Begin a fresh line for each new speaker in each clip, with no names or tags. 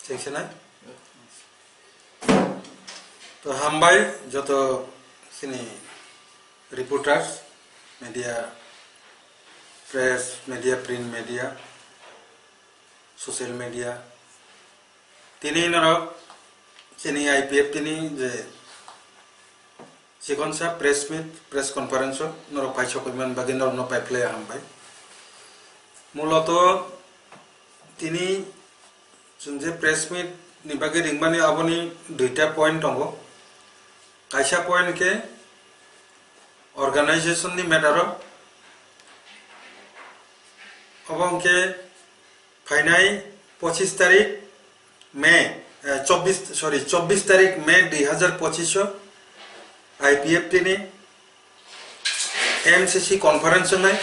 ठीक है ना तो हम भाई जो तो सिनी reporters media press media print media social media तीनी नरक सिनी आईपीएफ तीनी जे सिकन सा प्रेस मीट प्रेस कॉन्फ्रेंस नरक पाइछो कइमान बागि नरक न पाइप्ले हम भाई मूलत तीनी जोंजे प्रेस मीट नि बागि रिंगबानि आबनि दुइटा पॉइंट दंगो काइसा पॉइंट के ऑर्गेनाइजेशन नि मैटर अबं के फाइनाई 25 तारीख मई 24 तारीख मई 2025 आईपीएफ टीनी एमसीसी कॉन्फ्रेंस में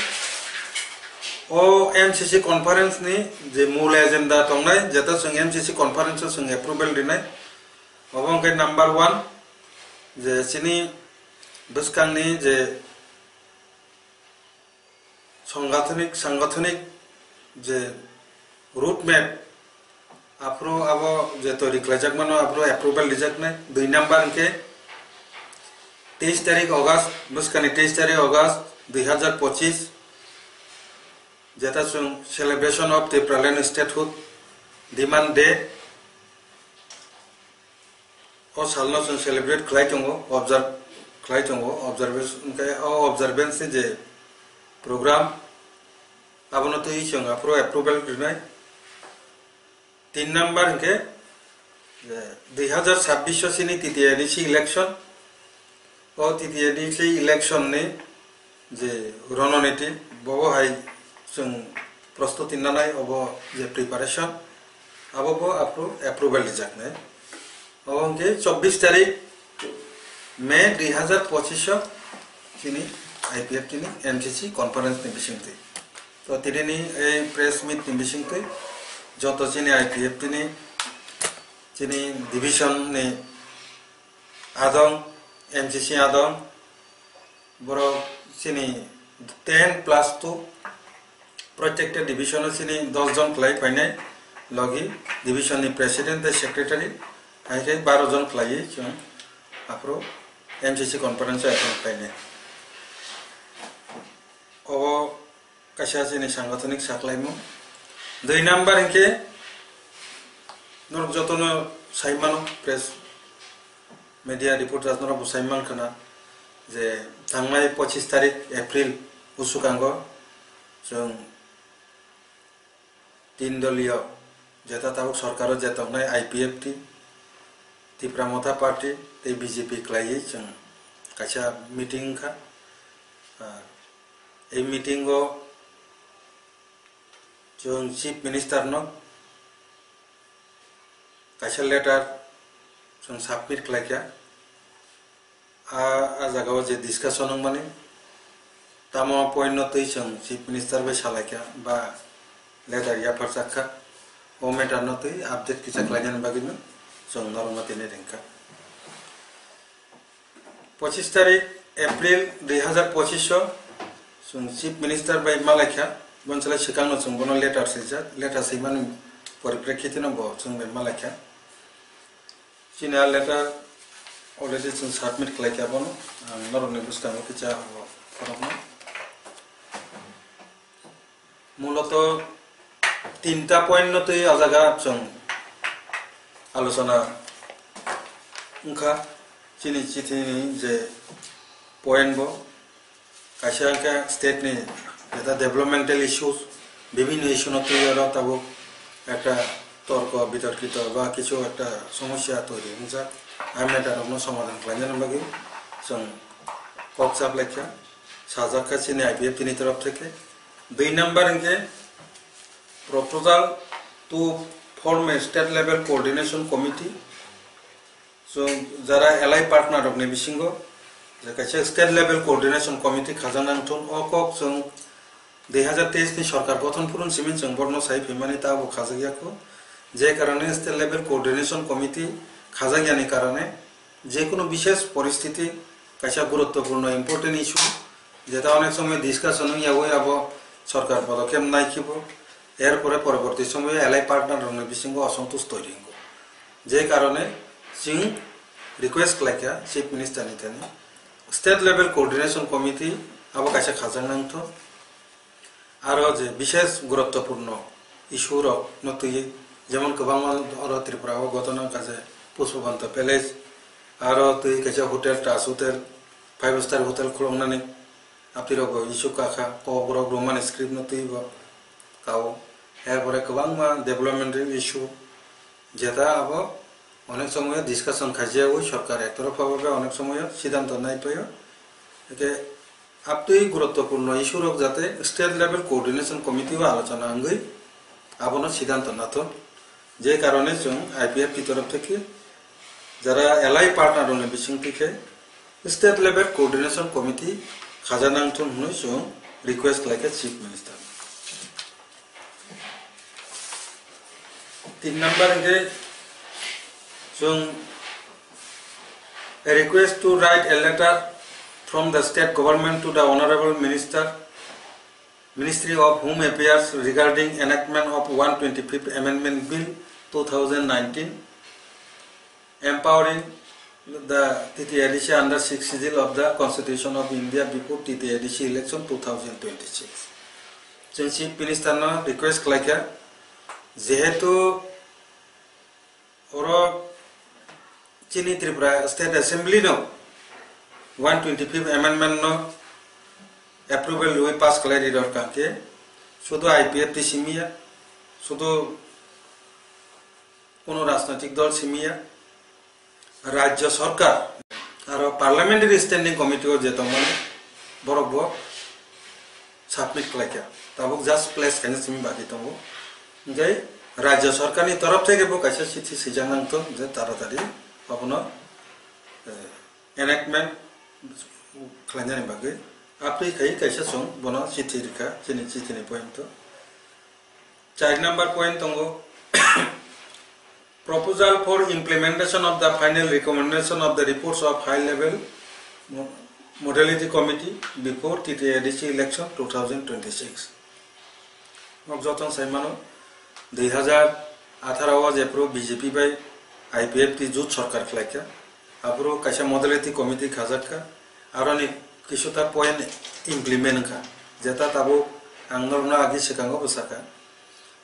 ओ एमसीसी कॉन्फ्रेंस नि जे मूल एजेंडा तंगनाय जेता जों एमसीसी कॉन्फ्रेंस जों अप्रूवल दिनाय अबं के नंबर 1 जे सिनी बसकांनि जे सांगठनिक जे रूट मैप आपरो अब जे तो रिक्लाजक मानो आपरो अप्रूवल दिजकनाय 2 नंबर के 23 तारीख अगस्त बसकानि 23 तारीख अगस्त 2025 जेता जों celebration of Tipraland statehood demand day ओ सालनो जों सेलिब्रेट खालाय दंगो ऑब्जर्व खालाय दंगो ऑब्जर्वेशन के ऑब्जर्वेंस जे प्रोग्राम आबनो तो जों आपरो अप्रूवल दिनाय 3 नंबर के 2026 सिनी तिथियारिसि इलेक्शन और तिथियारिसि इलेक्शन ने जे रणनीति बहाय जों प्रस्तुति नानाय अब जे प्रिपारेशन आबो आपरो अप्रूवल दिजाकनाय अब के 24 तारीख मई 2025 सिनी आईपीएफ सिनी एमसीसी कॉन्फ्रेंस नि बिसिंगते तो तिरेनी ए प्रेस मीट नि बिसिंगते जतो सिनी आईपीएफ सिनी डिविजन नि आदं एमसीसी आदं बरो सिनी 10+2 प्रत्येकटा डिविजन सिनी 10 जन खलाय फायनाय लगी डिविजन नि प्रेसिडेंट सेक्रेटारी आइके 12 जन खलाय जों आपरो एमसीसी कॉन्फ्रेंस अटेंड फायनाय ओ काशा सिनी सांगठनिक साखलायमु 2 नंबर के नर जतनो साइमानो प्रेस मीडिया रिपोर्टर्स नर बुसाइमान खना जे थांनाय 25 तारीख एप्रिल उसुकांगो जों 3 दलीय जेता ताबुक सरकार जेतनाय आईपीएफ टी तिप्रामथा पार्टी ते बीजेपी क्लायै जों काशा मीटिंग खा ए मीटिंगो जों चीफ मिनिस्टर न काशा लेटर जों सबमिट खालायखा आ जागाव जे डिस्कशन माने तामा पॉइंट नतै जों चीफ मिनिस्टर बे सालायखा बा लेटर या फरसाखा ओ मेटर नतै अपडेट किसा खालायन बागिनो जों नरमति ने रेंखा 25 तारीख एप्रिल 2025 जों चीफ मिनिस्टर बाय मालायखा बनसला सिकांनो जों बनो लेटर सैमान परिप्रेक्षित न बो जों बे मालायखा सिना लेटर ऑलरेडी जों सबमिट खालायखा बनो नरमनि बुस्तांगो किसा फरमनो मूलत 3टा पॉइंट नतै आजागा जों आलोचना उनका चिनी चिथिनि जे पॉइंट बो काशा का स्टेट नि जेता डेवलपमेंटल इश्यूज विभिन्न इश्यू नतै आरो ताबो একটা তর্ক বিতর্কিত বা কিছু একটা সমস্যা তৈরি হচ্ছে আমি তার সমাধান খালাইनो बागै जों WhatsApp লেখা साजाखा सिनी आईपीएफ टीनी तरफ থেকে 2 नंबर के proposal to form a state level coordination committee जो जरा एलाई पार्टनर अपने बिसिंगो जे कासे स्टेट लेवल कोऑर्डिनेशन कमिटी खाजानांथुन अकक जों 2023 नि सरकार गठन पुरुन सिमिन जों बर्न साइ फेमानि ताबो खाजागियाखौ जे कारणे स्टेट लेवल कोऑर्डिनेशन कमिटी खाजागियानि कारणे जे कोनो विशेष परिस्थिति कासे गुरुत्वपूर्ण इम्पोर्टेंट इश्यू जेता अनेक समय डिस्कशन यावो याबो सरकार पदक्षेप नायखिबो एरपरे परवर्ती समय एलाई पार्टनर बिसिंगो असंतुष्ट तैरिंगो जे कारणे जों रिक्वेस्ट खालायखा चीफ मिनिस्टार नि थाने स्टेट लेवल कोअर्डिनेशन कमिटी आबो कासे खाजांनांथ आरो जे विशेष गुरुत्वपूर्ण इशू रो नतुय जेमन गोबां आरो त्रिपुरायाव घटना काजे पुष्पबंत पैलेस आरो तुय कासे होटेल टास होटेल 5 स्टार होटेल खुलंनानै आपिरगो इशू काखा कबरो रोमान स्क्रिप्ट नतुय बो काव एरपरे गोबां मा डेभलपमेंट इशू जेता आबो अनेक समय डिसकाशन खाजियाव सरकार एकतरफाभावे अनेक समय सिद्धांत नायफैयो एके आपतुय गुरुत्वपूर्ण इशू रक जाते स्टेट लेवल कोअर्डिनेशन कमिटी व आलोचना अंगै आबोनो सिद्धांत नाथ जे कारणे जों आईपीएफ की तरफ থেকে যারা এলাই পার্টনার দङ बिसिं থেকে स्टेट लेवल कोअर्डिनेशन कमिटी खाजानांथ हुनु जों रिक्वेस्ट खालायखा चीफ मिनिस्टार 3 नंबर के जों a request to write a letter from the state government to the honorable Ministry of Home Affairs regarding enactment of 125th Amendment Bill 2019 empowering the TTIDC under 6 schedule of the Constitution of India before TTIDC election 2026. जों chief minister न request खालायखा जेहेतु ओरो चीनी Tripura state assembly नो 125th amendment no approval lui pass kalai dor kanke শুধু IPF টি সিমিয়া শুধু কোন রাজনৈতিক দল সিমিয়া রাজ্য সরকার আর পার্লামেন্টারি স্ট্যান্ডিং কমিটিও যে তমন বরব সাবমিট কলাইকা তাবক জাস্ট প্লেস কানে সিমি বাকি তমো যাই রাজ্য সরকারনি তরফ থেকে বো কাছে চিঠি সিজানান্ত যে তাড়াতাড়ি अपनो एनेक्टमेंट खालामनायनि बागै आपनि खाय कैसे सं बनो चिठी रिखा जोंनि चिठिनि पॉइंट 4 नंबर पॉइंट दङ proposal for implementation of the final recommendation of the reports of high level modality committee before TTIDC election 2026 मगजतन साइमानो 2018 जेप्रो बीजेपी बाय आईपीएफ की जुट सरकार खलायखा आब्रो कासे मॉडलिटी कमिटी खाजाखा आरोनि किसुता पॉइंट इमप्लीमेंट खा जेता ताबो आंगरना आगि सिकांगो बसाखा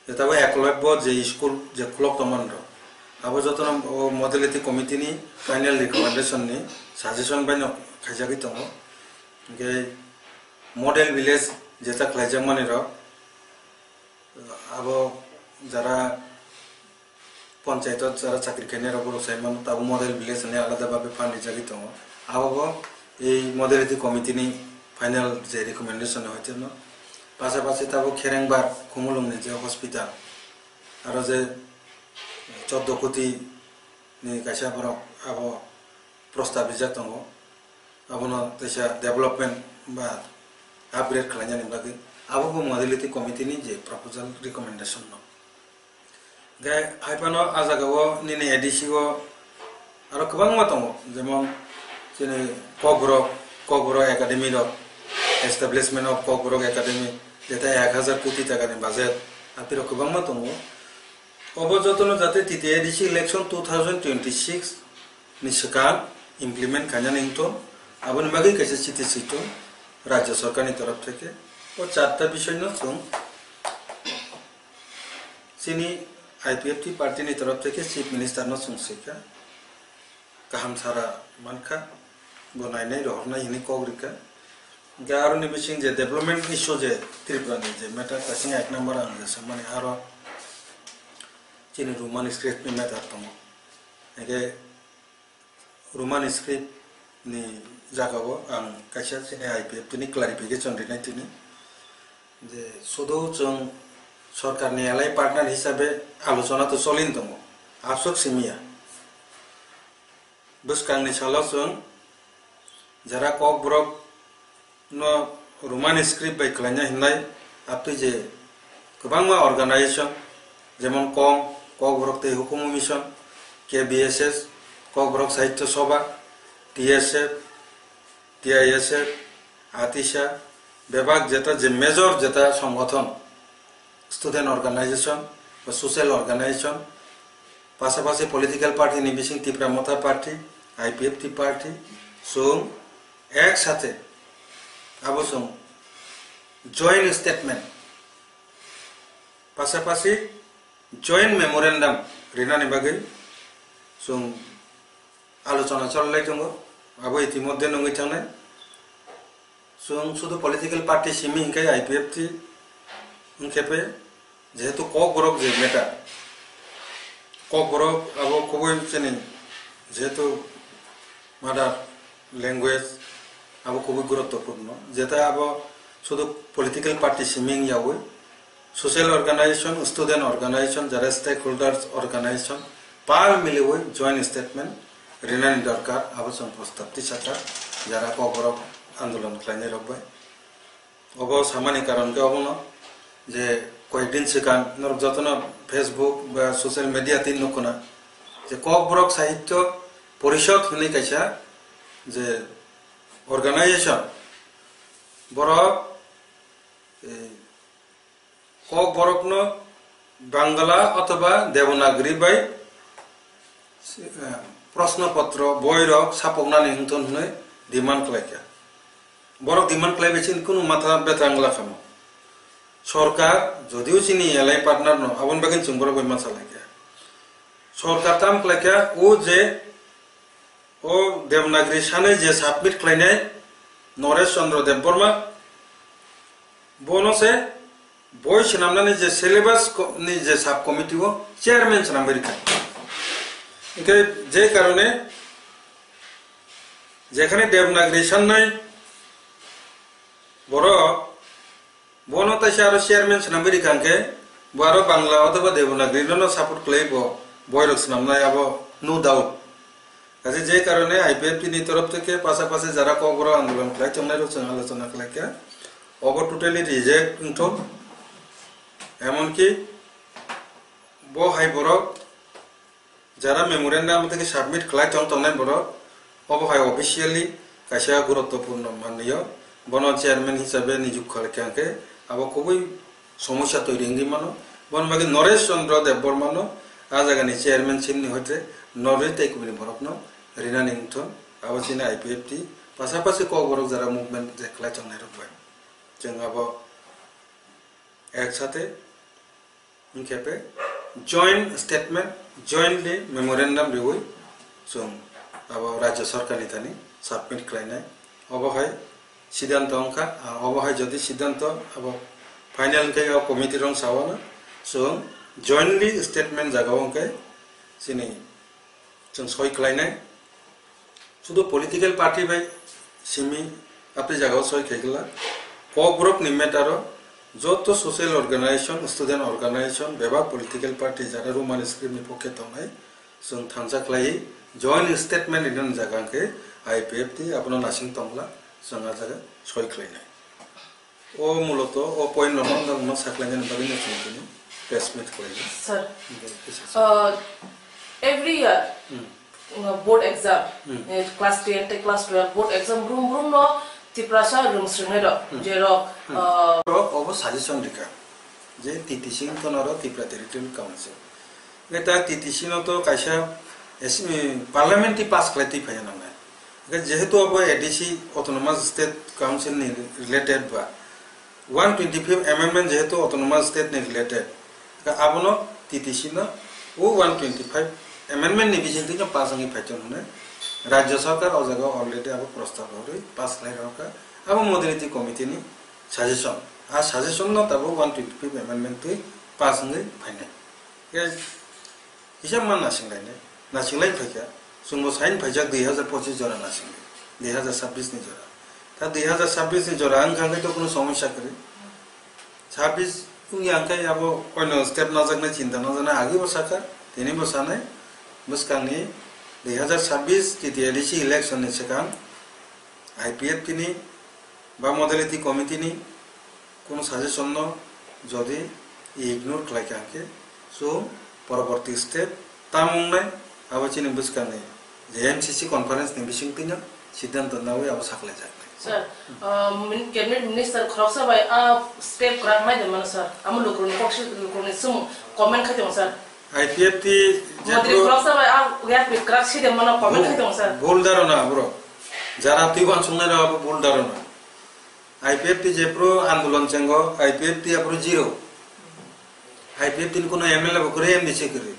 जेताबो एकलब्य जे स्कूल जे क्लॉक तमन आबो जतन मॉडलिटी कमिटी नि फाइनल रिकमेंडेशन नि सजेशन बाय खाजागि दङ के मॉडल विलेज जेता खलायजा माने र आबो जरा पंचायत जरा चाकरी खाने रबर साइमान तब मॉडल विलेज ने आलादा भाबे फान्ड जागि दङ आबो ए मॉडलिटी कमिटी नि फाइनल जे रिकमेंडेशन होइते न पाछापाछि तब खेरेंबार खुमुलुंनि जे हॉस्पिटल आरो जे 14 कोटी नि कासाबर आबो प्रस्ताव बिजाक दङ आबोनो तेसा डेभलपमेंट बा अपग्रेड खालामनायनि बागै आबो मॉडलिटी कमिटी नि जे प्रपोजल रिकमेंडेशन न गाय हाइपानो आजागावो निने एडिसिओ आरो गोबां मा दङ जेमन जेने कगब्र एकाडेमी रो एस्टाब्लिशमेंट अफ कगब्र एकाडेमी जेता 1000 कोटी टाकानि बाजेट आपिरो गोबां मा दङ अबजतन जाते टीटीआईडीसी इलेक्शन 2026 नि सिगां इमप्लीमेंट खालामनानै तो आबोनि बागै कैसे चिठी सितो राज्य सरकारनि तरफ থেকে ও চারটা বিষয় ন जों सिनी आईपीएफ पार्टी नि तरफ থেকে चीफ मिनिस्टर न संसेका गाहाम सारा मानखा बनायनाय रहरनाय हिनि कग्रिका गारनि बिसिं जे डेभलपमेंट इशू जे त्रिपुरा नि जे मेटार कासिं 1 नंबर आं जे माने आरो चिनि रोमान स्क्रिप्ट नि मेटार दङ एगे रोमान स्क्रिप्ट नि जागावो आं काइसा चिनि आईपीएफ नि क्लारिफिकेशन दिनाय तिनि जे सदौ जों सरकारनि एलाई पार्टनार हिसाबै आलोचना तो चलिन दङ आबसक सिमिया बसकांनि सालाव जों जरा कगब्रक न रोमान स्क्रिप्ट बाय खालामना हिननाय आपतु जे गोबां मा अर्गानाइजेशन जेमन कगब्रक ते हुकुम मिशन केबीएसएस कगब्रक साहित्य सभा टीएसएफ टीआईएसएफ आतिशा विभाग जेता जे मेजर जेता संगठन स्टूडेंट ऑर्गेनाइजेशन और सोशल ऑर्गेनाइजेशन পাশাপাশি পলিটিক্যাল পার্টি নিবিসিং Tripura Motha party IPFT party সুং একসাথে আবো সুং জয়েন্ট স্টেটমেন্ট পাশাপাশি জয়েন্ট মেমোরেন্ডাম রিনানি বাগै সুং আলোচনা চললাই দङ আবো ইতিমধ্যে নङै थांनाय সুং শুধু পলিটিক্যাল পার্টি সিমি হিংকাই আইপিএফটি হিংকেপে যেহেতু কক বরক যে মেটা কক বরক আবো খুবই চেনি যেহেতু মাদার ল্যাঙ্গুয়েজ আবো খুবই গুরুত্বপূর্ণ যেটা আবো শুধু পলিটিক্যাল পার্টি সিমিং যাওই সোশ্যাল অর্গানাইজেশন স্টুডেন্ট অর্গানাইজেশন যারা স্টেক হোল্ডার্স অর্গানাইজেশন পাল মিলে ওই জয়েন্ট স্টেটমেন্ট রিনানি দরকার আবো সং প্রস্তাবটি সাথে যারা কক বরক আন্দোলন খাইনে রকবাই অব সামানি কারণকে অবন যে কয়েকদিন সিগাं যতন ফেসবুক বা সোশ্যাল মিডিয়া তিন নকনা যে কক বরক সাহিত্য পরিষদ হনে কাইসা যে অর্গানাইজেশন বরক কক বরকন বাংলা অথবা দেবনাগরী বাই প্রশ্নপত্র বৈরক সাপকনানি হিংতন হনে ডিমান্ড খাইকা বরক ডিমান্ড খাইবেছিন কোনো মাথা বেতাংলা খামো সরকার যদিও চিনি এলাই পার্টনার ন আবন বাগিন চুম্বর বইমা চালাইকা সরকার তাম খাইকা ও যে ও দেবনাগরী সানে যে সাবমিট খাইনাই নরেশ চন্দ্র দেববর্মা বনসে বই সিনামনানি যে সিলেবাস নি যে সাব কমিটি ও চেয়ারম্যান সিনামবেরিকা ইনকে যে কারণে যেখানে দেবনাগরী সান্নাই বড় বনতাইছে আর চেয়ারম্যান সিনামবেরিকাকে বড় বাংলা অথবা দেবনাগরী ন সাপোর্ট খাইব বয়রক সিনামনাই আবো নো ডাউট কাজে যে কারণে আইপিএফটি নি তরফ থেকে পাশাপাশি যারা কবর আন্দোলন খাই চমনাই রচনা আলোচনা খাইকা অব টোটালি রিজেক্ট ইনটো এমনকি ব হাই বরক যারা মেমোরেন্ডাম থেকে সাবমিট খাই চমনাই বরক অব হাই অফিসিয়ালি কাইসা গুরুত্বপূর্ণ মাননীয় বন চেয়ারম্যান হিসাবে নিযুক্ত খাইকাকে আবো খুবই সমস্যা তৈরি হিঙ্গি মানো বন বাকি নরেশ চন্দ্র দেববর্মানো আজাগানি চেয়ারম্যান সিমনি হইতে নরেশ তাইকুবিনি বরকন রিনানি হিংথন আবো চিনা আইপিএফটি পাশাপাশি কক বরক যারা মুভমেন্ট যে খাই চমনাই রকবাই जों अब একসাথে ইনকেপে জয়েন্ট স্টেটমেন্ট জয়েন্টলি মেমোরেন্ডাম রিউই जों अब राज्य सरकारनि थानि साबमिट खालायनाय अबहाय सिद्धांत अंखा अबहाय जदि सिद्धांत अब फाइनल के कमिटी रं सावाना जों जॉइंटली स्टेटमेंट जागाव अंके सिनि जों सय खालायनाय शुधु पॉलिटिकल पार्टी बाय सिमी आपनि जागाव सय खायगला কক বরক নিমেটারো যত সোশ্যাল অর্গানাইজেশন স্টুডেন্ট অর্গানাইজেশন বেবা পলিটিক্যাল পার্টি যারা রোমান স্ক্রিপ্টনি পক্ষে তংনাই जों थांजा खालाय जॉइंट स्टेटमेंट इदन जागांके आईपीएफटी आपन नासिं तंगला जोंहा जागा सय खालायनाय ओ मूलत ओ पॉइंट नन न साखलायनाय बागै नथिनि प्रेस मीट खालायो
sir every year board exam class 10 class 12 board exam room no tiprasa room srinero jero
obo suggestion dika je TTC tonaro Tripura Territorial Council eta TTC no to kaisa parliamentary pass khlaiti phayana na jehetu obo ADC autonomous state council ni related ba 125th amendment jehetu autonomous state ni related ka abono TTC no o 125 amendment ni bijinti ka pass angi phaiton na राज्य सरकार ओ जगह already अब प्रस्ताव हरु पास लाइरका अब mobility committee नि suggestion आ suggestion न तब 125 अमेंडमेंट पे पास नै फाइने के हिसाब मान नासिंलाय फैका सुंगो साइन फैजा 2025 जरा नासिंग 2026 नि जरा ता 2026 नि जरा अंखांगे तो कोनो समस्या करे 26 उनी अंखाय अब कोइनो स्टेप न जगने चिन्ता न जना आगे बसाका तिनी बसानाय बसकांनि 2026 TTLC इलेक्शन नि सिगां आईपीएफटी नि बा मोबिलिटी कमिटी नि कोनो सजेशन न जदि इग्नोर खालायखांके सो परवर्ती स्टेप तामुंनाय आबाचिनि बसकांनि जे एमसीसी कॉन्फ्रेंस नि बिसिंतिनो सिद्धांत नावै आबो साखलाय जागोन
सर कैबिनेट मिनिस्टर खरसा बाय आ स्टेप क्राम माय दमन सर आमु लोकरनि पक्ष लोकरनि सुम कमेंट खायदों sir
IPFT
Madrid Crossa by get with crash the mono comment sir.
Buldarona bro. Jara Tiwan Sunera Buldarona. IPFT Jepro Andulon Chango, IPFT Apro Zero. IPFT Kuna ML of Korean Secretary.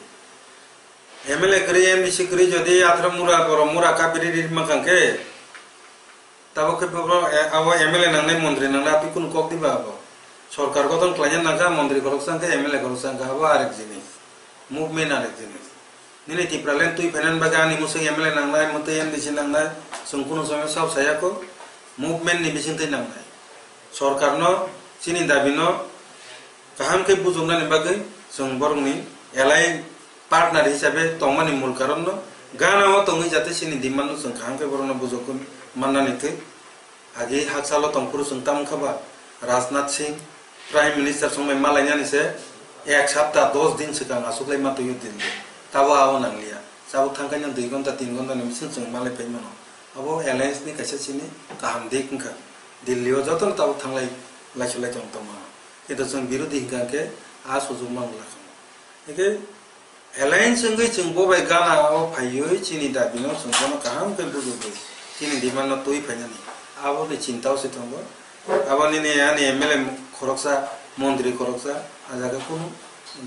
ML Korean Secretary Jodi Atramura or Mura Capiri Makanke. Tabaka our ML and Mondrin and Lapikun Kokti Babo. Sorkar Goton Klayan Naga, Mondri Korosanka, ML Korosanka, Arexini. Movement Arexini. Nini Pralentu, Penan Bagani, Musa ML and Nai, Montayan, Dichinanga, Sunkuno South Sayako, movement Nibisintinanga. Sorkarno, Sini Dabino, Kaham ke Buzungan Bagay, Sungborni, Ally partner Hisabe, Tomani Mulkarono, Gana Tongi Jatisini Dimanu, Sunkanke Borona Buzokun, Mananite, Agi Haksalo Tompuru Suntam Kaba, Rajnath Singh, Prime Minister Sumay Malayan said, Exapta those Dinsikan, Asuklay Matu Yutin, Tawa Avonanglia, South Tankan, Digonta Tingon and Missions and Malapemano, Abo Alliance Nikasini, Kaham Dekinka. Dilio Joton Tau Tanglai Lachulachon Toma. It doesn't be the Ganke, as was among Lachon. Okay, Alliance and Gitching Boba Gana or Payu, Chini Dabinos and Bonakaham can do this. Chini demand not to Ipanani. Our the Chintao Sitongo, Avanini and Melem Koroxa, Mondri Koroxa, Azagapun,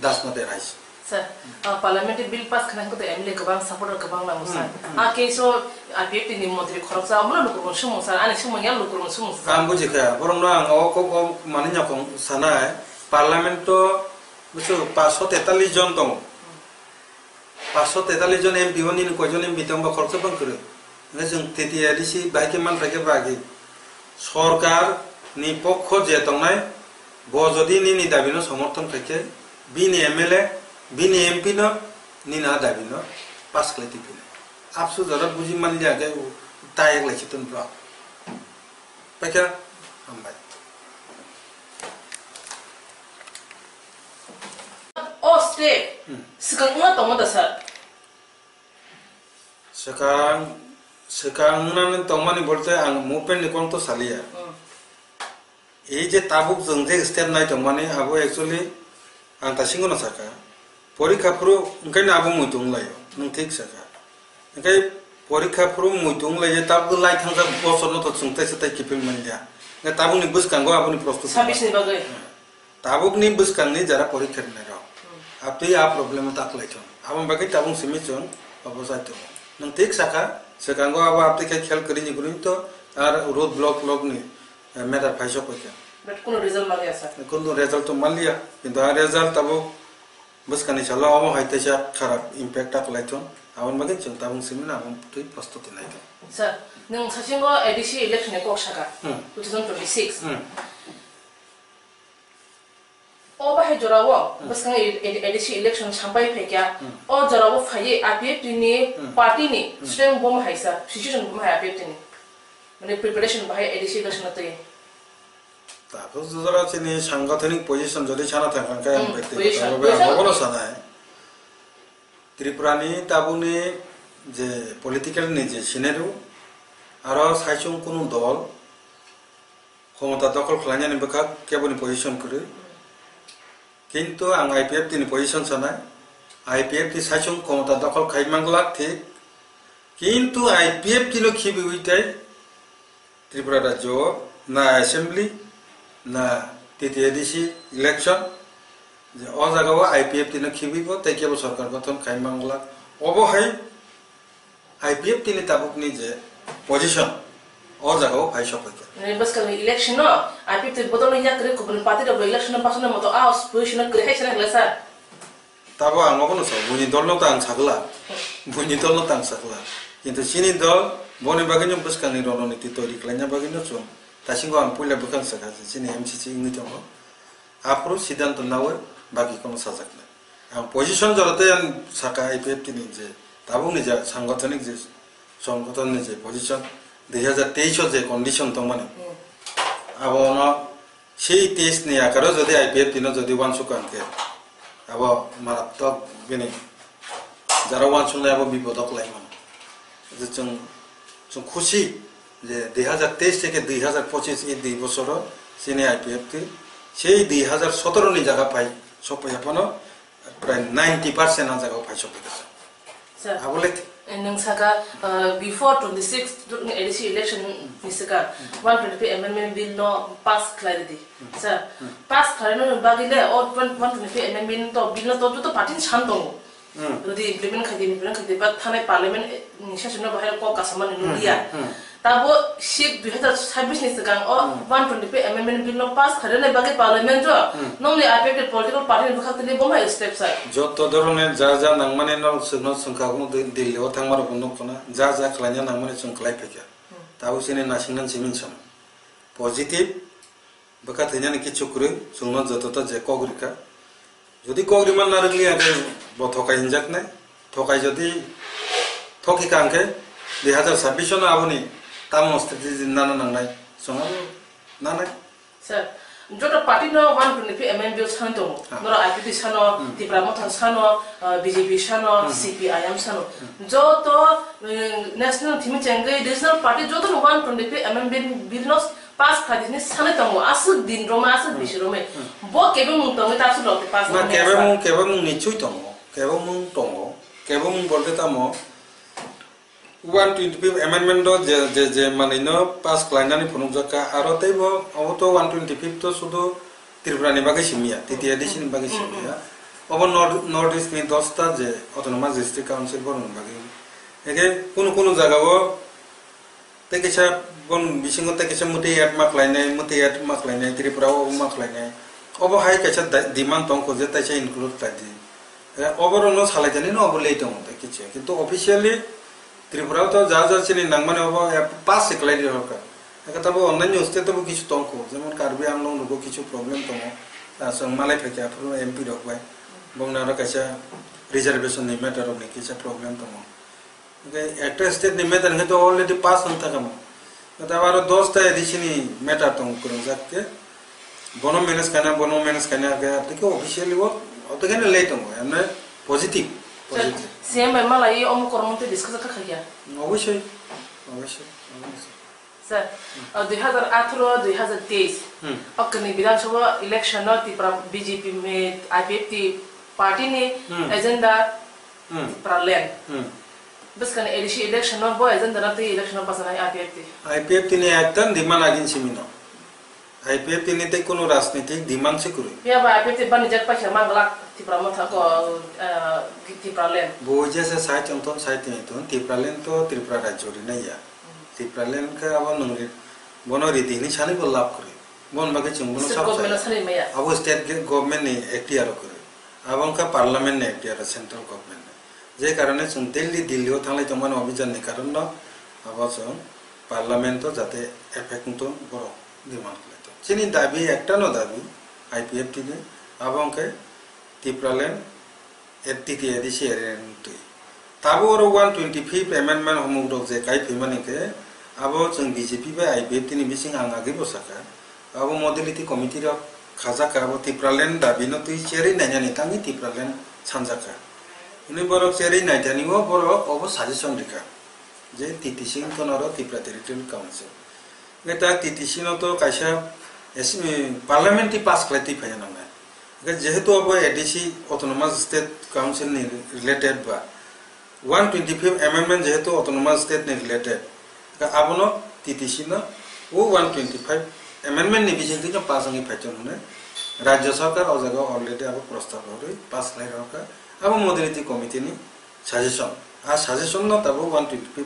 that's not the rice.
Sir, parliamentary bill pass can go to Emily Kabang support Kabang Musa. Okay, so I picked in the Montreal Crops. I'm not looking for Shumos and someone look on Sumus.
I'm Bujika, Borona, Oko Maninakom, Sanae, Parlamento, which Paso Tetali John Tom. Paso Tetali John M. Bivon in Kojon in Bitomba Korsabankur. Listen, Titi Edisi, Bakeman Rekebagi. Sorkar, Ni Poko Jetonai, Bozodini ni Davino, Somoton Peke, Bini MLA. Bini MP no Nina Davino, Pascleti. Absolutely, Buji Manja gave Tire Lechiton block. Pekka, I'm back.
Oh, stay. Sikanguna Tomata, sir.
Sekarang Tomani Bolte and Mupen Nikonto Salia. Age Tabuk Zunze step night of money, Abo actually, and Tashingo Saka. Porika Pro, Abu Mutung Layo, no take Saka. Okay, Porika Pro Mutung Lay, Tabu like Hansa also not some test take Kipilmania. The Tabuni Bus can go up on the prostitute. Tabuk Nimbus can need a Porika Nero. A play a problem at Aklaton. I won't back it Tabun Simiton, Opposite. No take Saka, Sekango take a Calcari Grunto, or roadblock logni, a matter Pashopoka.
But couldn't result Malia, sir.
I couldn't result to Malia. In the result, Tabu. Buskan inshallah amo haitesha kharap impact ak laiton awon magin chung tabung simina awon tui prostuti naito
sir nung sachingo ADC election ko shaka 2026 oba he jorawo buskan ADC election chambai phekya o jorawo phaye APF ni party ni strength bom haisa situation bom ha APF ni mane preparation bhai ADC election to
Tapos jara chini sanghathanic position jodi chana thangkan kay ang ব্যক্তি বড় সানায় ত্রিপুরানি তাবুনি যে political নিজে সিনেরু আর সাইচং কোন দল ক্ষমতা দখল খালানি বেকা কেবনি position করে কিন্তু আং আইপিএফ তিনি পজিশন সানায় আইপিএফ তি সাইচং ক্ষমতা দখল খাইমাংলা ঠিক কিন্তু আইপিএফ কিলো খিবি উইটাই ত্রিপুরা রাজ্য না assembly na TTADC election je o jagawa IPF tini khibibo tekebo sarkar goton khaimangla obo hai IPF tini tabukni je position o jagawa phai sokoke
baskal election no IPF te bodol ya kre ko party do election pasuna moto a position kre hai chana hla sir
tabo angono so buni dolno tang sagla buni dolno tang sagla kintu sini dol boni bagino baskal ni rono ni titori klanya bagino so Tashingo ang pula bukan sekali sini MCC ini jono. Apro sidang tunawar bagi kono sajakna. Ang position jorate yang saka IPF ini je. Tabung ni je sanggotonik je. Sanggoton ni je position. 2023 je condition tomani. Abo no sei test ni akaro jodi IPF tino jodi wansukan ke. Abo maratok bini. Jara wansuna abo bibodok lai man. Je chung khushi যে 2023 থেকে 2025 এই 2 বছর সিনে IPF কে সেই 2017 নি জায়গা পাই সব এখনো প্রায় 90% আ জায়গা ফাইসব গেছে
sir
আবলে
nang saka before 26 ADC election nisaka 125 amendment bill no pass clarity sir pass clarity no bagile or 125 amendment to bill no to party chantong যদি implement খাইতে বা থানে পার্লামেন্ট নিশাসন বাহির ক কাসামান নুলিয়া তাবো শিপ 2026 নিসকাং ও 125 amendment bill no pass খারে বাগে parliament জ নমলি affected political party বখাতলি বমা step সাই
যত ধরনের যা যা নাংমানে ন সংখ্যাগু দিল্লিও থাংমার বন্ধকনা যা যা খালাইনা নাংমানে जों খালাই ফেকা তাও সিনে নাসিংনান সিমিনসাম পজিটিভ বকা থৈনানি কিছু করে जों যতটা যে কগরিকা যদি কগরিমান না রাখলি আগে বথকাই হিনজাক নাই থকাই যদি থকি কাংকে 2026 না আবনি তামস্তে জিন্নানা নাংনাই जों নানাই
স্যার যত party no 125 amendment bill santo নরা আইপিপি সানো ত্রিপুরা সানো বিজেপি সানো সিপিআইএম সানো যত ন্যাশনাল থিম চেঙ্গে রিজনাল পার্টি যত 125 amendment bill no pass খাদিনি সানে তমো আসু দিন রমা আসু বিশ রমে ব কেবে মুং তমে তাসু লতে পাস
না কেবে মুং নিচুই তমো কেবে মুং তমো কেবে মুং বলতে তামো 125 amendment যে মানে ন পাস ক্লাইনানি ফনুজাকা আর তাইব অবতো 125 তো শুধু ত্রিপুরানি বাগে সিমিয়া তৃতীয় এডিশন বাগে সিমিয়া অব নর্থ ইস্ট নি 10টা যে অটোনোমাস ডিস্ট্রিক্ট কাউন্সিল বরন বাগে একে কোন জায়গাও তেকেছা বন বিসিং তেকেছা মুতে এট মাকলাইনাই ত্রিপুরাও মাকলাইনাই অব হাই কেছা ডিমান্ড তংকো যে তাইছা ইনক্লুড কাদি অবরনো সালাইজানি ন অবলেই তং তেকেছে কিন্তু অফিশিয়ালি ত্রিপুরা তো যা যা চিনি নাংমানে হবো পাস সেকলাই দি হরকা একাতাবো অন্যান্য স্টেট তো কিছু তংক যেমন কার্বি আংলং নগো কিছু প্রবলেম তং আসং মালাই ফেকে আফরো এমপি রকবাই বংনার কাছে রিজার্ভেশন নি ম্যাটার অফ কিছু প্রবলেম তং ওকে একটা স্টেট নি ম্যাটার হে তো অলরেডি পাস হন্তা কাম তাবারো 10টা এডিশনি ম্যাটার তং করুন যাকে বনো মেনেজ কানা আগে আপনি অফিশিয়ালি ও অতখানে লেট তং আমরা পজিটিভ
সিএম মালাই অম কর্মতে ডিসকাস খাইয়া
অবশ্যই
স্যার 2018 2023 অকনি বিধানসভা ইলেকশন ত্রিপুরা বিজেপি মে আইপিএফটি পার্টি ने एजेंडा प्रलेन बस कने एडिशी इलेक्शन नो बो एजेंडा नते इलेक्शन पासना आईपीएफटी ने एकदम डिमांड आगिन सिमिनो आईपीएफटी ने ते कोनो राजनीतिक डिमांड से करे या बा आईपीएफटी बन जक पाछा मांगला ত্রিপুরা মথা কো ত্রিপুরালেন
बोजे से साइट अंतन साइट ने तो ত্রিপুরালেন तो त्रिपुरा राज्य रि नैया ত্রিপুরালেন का अब नंगरि बनो रीति नि सानि को लाभ करे बन बागे जों बनो सब अब स्टेट गवर्नमेंट ने एक्टियार करे अब उनका पार्लियामेंट ने एक्टियार सेंट्रल गवर्नमेंट ने जे कारणे जों दिल्लीओ थांलाय तमान अभियान नि कारण न अब जों पार्लियामेंट तो जाते एफेक्ट तो बरो डिमांड लेतो चिनि दाबी एकटा न दाबी आईपीएफटी ने अब उनके ত্রিপুরালেন এফটিটি এডিসি এরেন্ট তাবো 125 amendment हमुग दो जे काई फेमानिके आबो जों बीजेपी बा आईपीएफटी नि बिसिं आंगागे बसाका आबो मॉडलिटी कमिटी रो खाजाका आबो त्रिपुरालेन दाबिनो तुइ चेरि नायनानि तांनि त्रिपुरालेन सानजाका इनि बरो चेरि नायथानिओ बरो अबो साजेशन रिका जे टीटीसी तनरो त्रिपुरा टेरिटरियल काउन्सिल नेता टीटीसी न तो कायसा पार्लियामेंटरी पास क्लाइटी फायना जेहेतु अब एडीसी ऑटोनोमस स्टेट काउंसिल ने रिलेटेड बा 125 amendment जेहेतु ऑटोनोमस स्टेट ने रिलेटेड का आबनो टीटीसी न वो 125 amendment ने बिजों जो पास अंगी फाइटन ने राज्य सरकार और जगह ऑलरेडी अब प्रस्ताव होरे पास लाई रका अब मॉडलिटी कमिटी नि सजेशन आ सजेशन न तब 125